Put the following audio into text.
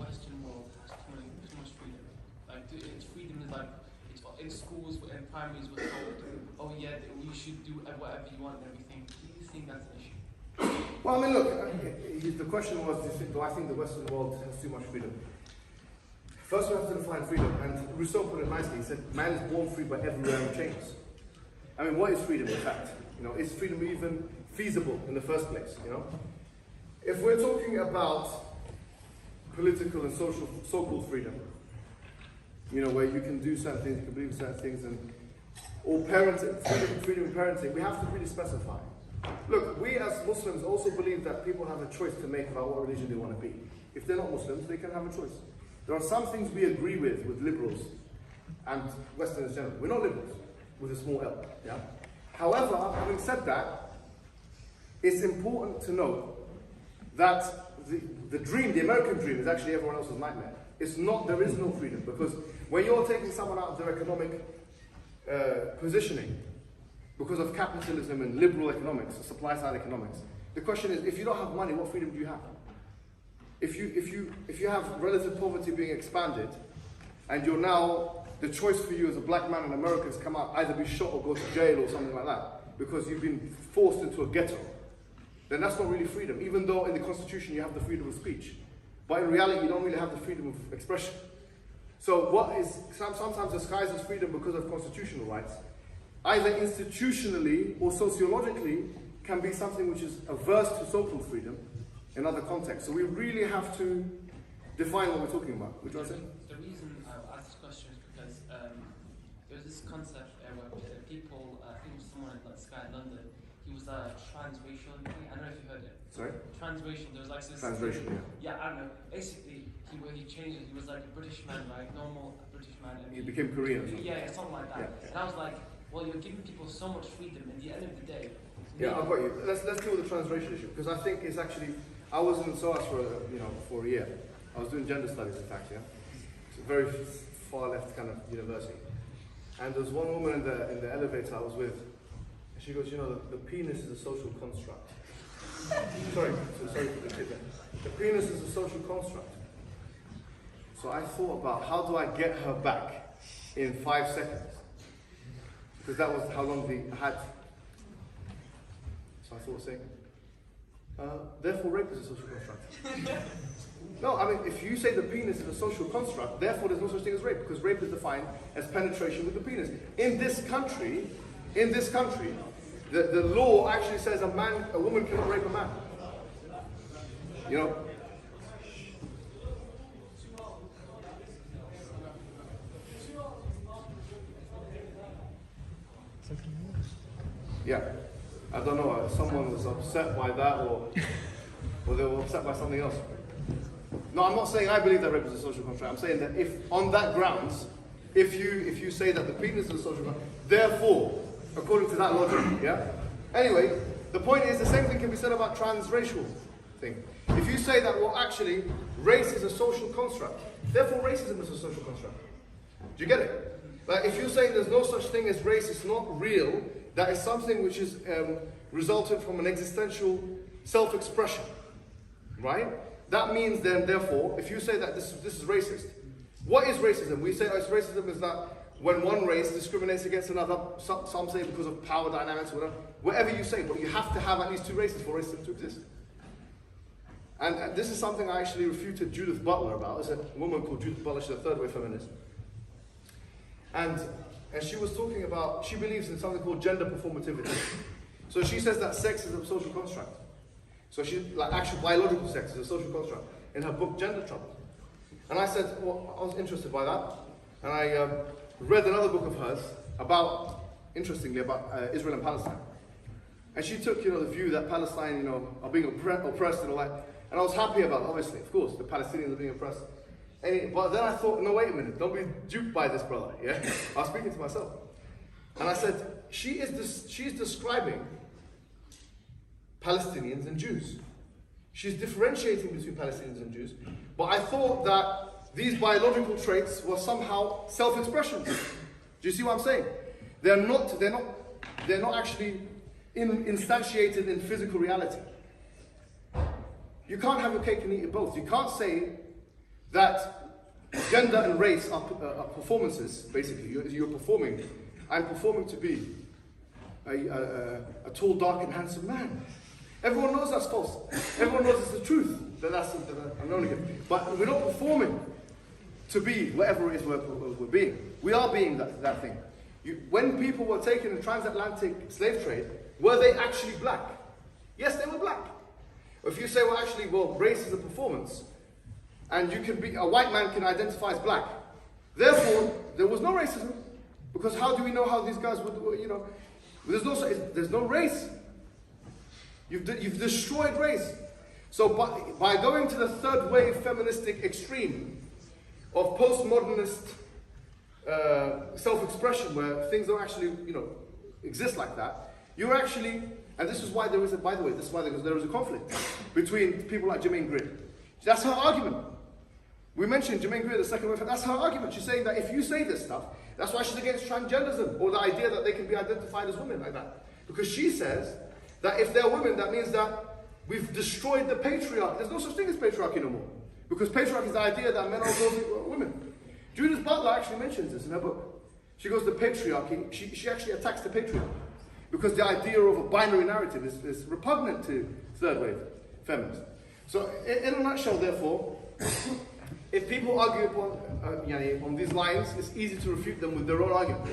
Western world has too much freedom. Like, it's freedom is like, it's in schools and primaries we're told, oh yeah, you should do whatever you want and everything. Do you think that's an issue? Well, I mean, look, the question was, do I think the Western world has too much freedom? First, we have to define freedom, and Rousseau put it nicely. He said, man is born free, but everywhere in chains. I mean, what is freedom, in fact? You know, is freedom even feasible in the first place, you know? If we're talking about political and social, so-called freedom, you know, where you can do certain things, you can believe in certain things, or parenting, freedom in parenting, we have to really specify. Look, we as Muslims also believe that people have a choice to make about what religion they want to be. If they're not Muslims, they can have a choice. There are some things we agree with liberals and Westerners in general. We're not liberals, with a small L, yeah? However, having said that, it's important to note that the dream, the American dream, is actually everyone else's nightmare. It's not, there is no freedom, because when you're taking someone out of their economic positioning, because of capitalism and liberal economics, supply-side economics, the question is, if you don't have money, what freedom do you have? If you have relative poverty being expanded, and you're now, the choice for you as a black man in America is come out, either be shot or go to jail or something like that, because you've been forced into a ghetto, then that's not really freedom, even though in the Constitution you have the freedom of speech. But in reality, you don't really have the freedom of expression. So what is sometimes disguised as freedom because of constitutional rights, either institutionally or sociologically, can be something which is averse to so-called freedom in other contexts. So we really have to define what we're talking about. Would you want to say? The reason I asked this question is because there was this concept where people, I think it was someone at Sky in London, he was transracial. I don't know if you heard it. Sorry? Transracial. There was like this. Transracial, yeah. Yeah, I don't know. Basically, he changed it. He was like a British man, right? Normal British man. And He became Korean. Yeah, something like that. Yeah. And I was like, well, you're giving people so much freedom. At the end of the day. Yeah, I've got you. Let's deal with the transracial issue, because I think it's actually. I was in SOAS for a year. I was doing gender studies, in fact, yeah. It's a very far left kind of university. And there was one woman in the elevator I was with, and she goes, you know, the penis is a social construct. sorry for the kid there. The penis is a social construct. So I thought about, how do I get her back in 5 seconds? Because that was how long I had. So I thought of saying, therefore rape is a social construct. No, I mean, if you say the penis is a social construct, therefore there's no such thing as rape, because rape is defined as penetration with the penis. In this country, the law actually says a woman cannot rape a man. You know? Yeah. I don't know, someone was upset by that, or they were upset by something else. No, I'm not saying I believe that rape is a social contract. I'm saying that if, on that grounds, if you say that the penis is a social contract, therefore, according to that logic, yeah? Anyway, the point is the same thing can be said about transracial thing. If you say that, well, actually, race is a social construct, therefore racism is a social construct. Do you get it? Like, if you're saying there's no such thing as race, it's not real, that is something which is resulted from an existential self-expression, right? That means then, therefore, if you say that this is racist, what is racism? We say racism is that when one race discriminates against another, some say because of power dynamics or whatever you say, but you have to have at least two races for racism to exist. And this is something I actually refuted Judith Butler about. There's a woman called Judith Butler, she's a third-wave feminist. And she was talking about, she believes in something called gender performativity. So she says that sex is a social construct. So she, like actual biological sex is a social construct. In her book, Gender Trouble. And I said, well, I was interested by that. And I read another book of hers about, interestingly, about Israel and Palestine. And she took, the view that Palestine, are being oppressed and all that. And I was happy about it, obviously, of course, the Palestinians are being oppressed. But then I thought, no, wait a minute, don't be duped by this brother, yeah? I was speaking to myself. And I said, she's describing Palestinians and Jews. She's differentiating between Palestinians and Jews. But I thought that these biological traits were somehow self-expressions. Do you see what I'm saying? They're not actually instantiated in physical reality. You can't have your cake and eat it both. You can't say that gender and race are performances, basically. You're performing. I'm performing to be a tall, dark, and handsome man. Everyone knows that's false. Everyone knows it's the truth. That's unknown again. But we're not performing to be whatever it is we're being. We are being that thing. When people were taken in transatlantic slave trade, were they actually black? Yes, they were black. If you say, well, race is a performance, and a white man can identify as black, therefore, there was no racism. Because how do we know how these guys would, there's no race. You've destroyed race. So by going to the third wave feministic extreme of postmodernist self-expression, where things don't actually, exist like that, you're actually, and this is why there is a conflict between people like Jermaine Greer. That's her argument. We mentioned Jermaine Greer, the second wave. That's her argument. She's saying that if you say this stuff, that's why she's against transgenderism, or the idea that they can be identified as women like that. Because she says that if they're women, that means that we've destroyed the patriarchy. There's no such thing as patriarchy no more. Because patriarchy is the idea that men are also women. Judith Butler actually mentions this in her book. She goes, the patriarchy, she actually attacks the patriarchy. Because the idea of a binary narrative is repugnant to third wave feminists. So in a nutshell, therefore, if people argue upon these lines, it's easy to refute them with their own argument.